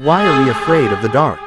Why are we afraid of the dark?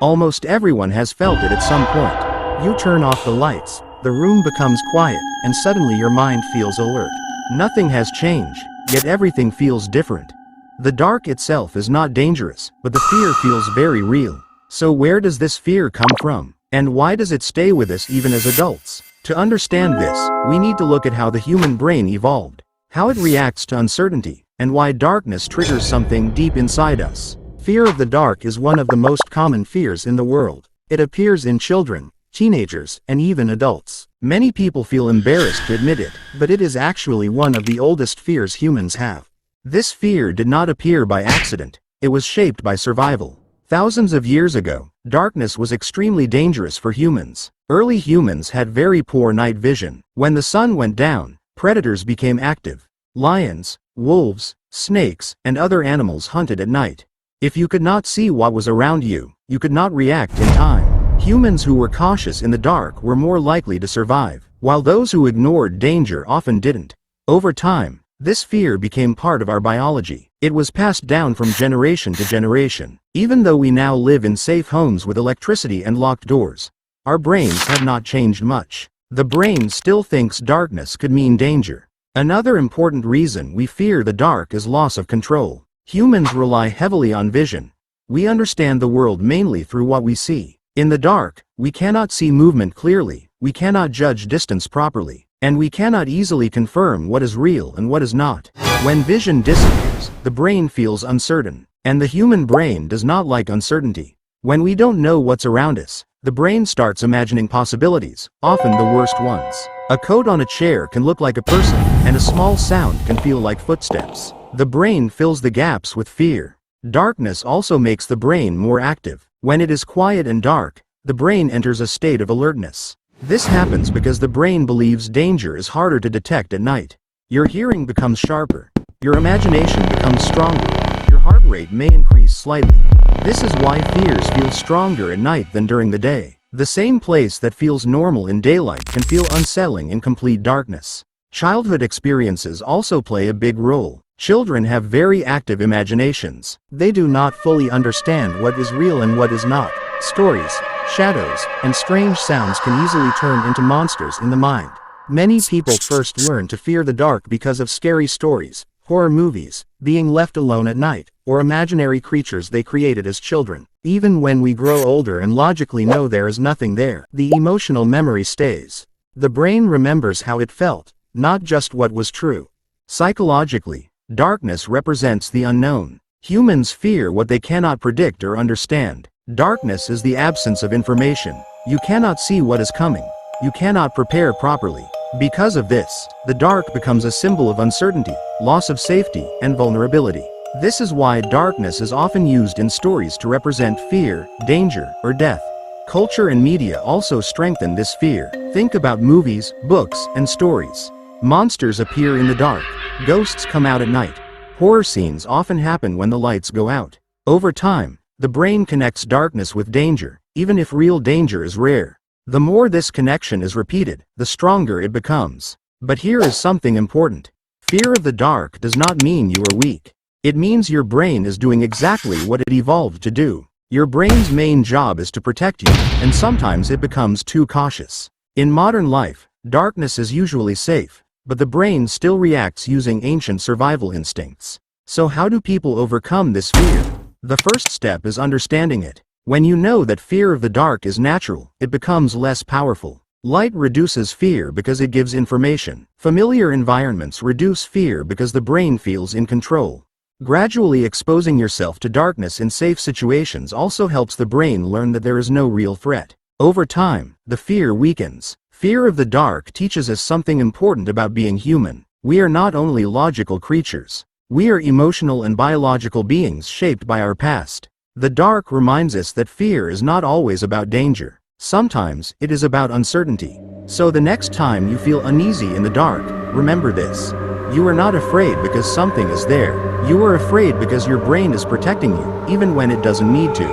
Almost everyone has felt it at some point. You turn off the lights, the room becomes quiet, and suddenly your mind feels alert. Nothing has changed, yet everything feels different. The dark itself is not dangerous, but the fear feels very real. So where does this fear come from? And why does it stay with us even as adults? To understand this, we need to look at how the human brain evolved, how it reacts to uncertainty, and why darkness triggers something deep inside us. Fear of the dark is one of the most common fears in the world. It appears in children, teenagers, and even adults. Many people feel embarrassed to admit it, but it is actually one of the oldest fears humans have. This fear did not appear by accident. It was shaped by survival. Thousands of years ago, darkness was extremely dangerous for humans. Early humans had very poor night vision. When the sun went down, predators became active. Lions, wolves, snakes, and other animals hunted at night. If you could not see what was around you, you could not react in time. Humans who were cautious in the dark were more likely to survive, while those who ignored danger often didn't. Over time, this fear became part of our biology. It was passed down from generation to generation. Even though we now live in safe homes with electricity and locked doors, our brains have not changed much. The brain still thinks darkness could mean danger. Another important reason we fear the dark is loss of control. Humans rely heavily on vision. We understand the world mainly through what we see. In the dark, we cannot see movement clearly, we cannot judge distance properly, and we cannot easily confirm what is real and what is not. When vision disappears, the brain feels uncertain, and the human brain does not like uncertainty. When we don't know what's around us, the brain starts imagining possibilities, often the worst ones. A coat on a chair can look like a person, and a small sound can feel like footsteps. The brain fills the gaps with fear. Darkness also makes the brain more active. When it is quiet and dark, the brain enters a state of alertness. This happens because the brain believes danger is harder to detect at night. Your hearing becomes sharper. Your imagination becomes stronger. Your heart rate may increase slightly. This is why fears feel stronger at night than during the day. The same place that feels normal in daylight can feel unsettling in complete darkness. Childhood experiences also play a big role. Children have very active imaginations. They do not fully understand what is real and what is not. Stories, shadows, and strange sounds can easily turn into monsters in the mind. Many people first learn to fear the dark because of scary stories, horror movies, being left alone at night, or imaginary creatures they created as children. Even when we grow older and logically know there is nothing there, the emotional memory stays. The brain remembers how it felt, not just what was true. Psychologically, darkness represents the unknown. Humans fear what they cannot predict or understand. Darkness is the absence of information. You cannot see what is coming. You cannot prepare properly. Because of this, the dark becomes a symbol of uncertainty, loss of safety, and vulnerability. This is why darkness is often used in stories to represent fear, danger, or death. Culture and media also strengthen this fear. Think about movies, books, and stories. Monsters appear in the dark. Ghosts come out at night. Horror scenes often happen when the lights go out. Over time, the brain connects darkness with danger, even if real danger is rare. The more this connection is repeated, the stronger it becomes. But here is something important. Fear of the dark does not mean you are weak. It means your brain is doing exactly what it evolved to do. Your brain's main job is to protect you, and sometimes it becomes too cautious. In modern life, darkness is usually safe, but the brain still reacts using ancient survival instincts. So how do people overcome this fear? The first step is understanding it. When you know that fear of the dark is natural, it becomes less powerful. Light reduces fear because it gives information. Familiar environments reduce fear because the brain feels in control. Gradually exposing yourself to darkness in safe situations also helps the brain learn that there is no real threat. Over time, the fear weakens. Fear of the dark teaches us something important about being human. We are not only logical creatures. We are emotional and biological beings shaped by our past. The dark reminds us that fear is not always about danger. Sometimes, it is about uncertainty. So the next time you feel uneasy in the dark, remember this. You are not afraid because something is there. You are afraid because your brain is protecting you, even when it doesn't need to.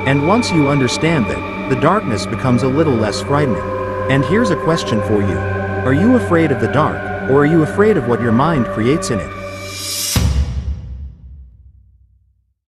And once you understand that, the darkness becomes a little less frightening. And here's a question for you. Are you afraid of the dark, or are you afraid of what your mind creates in it?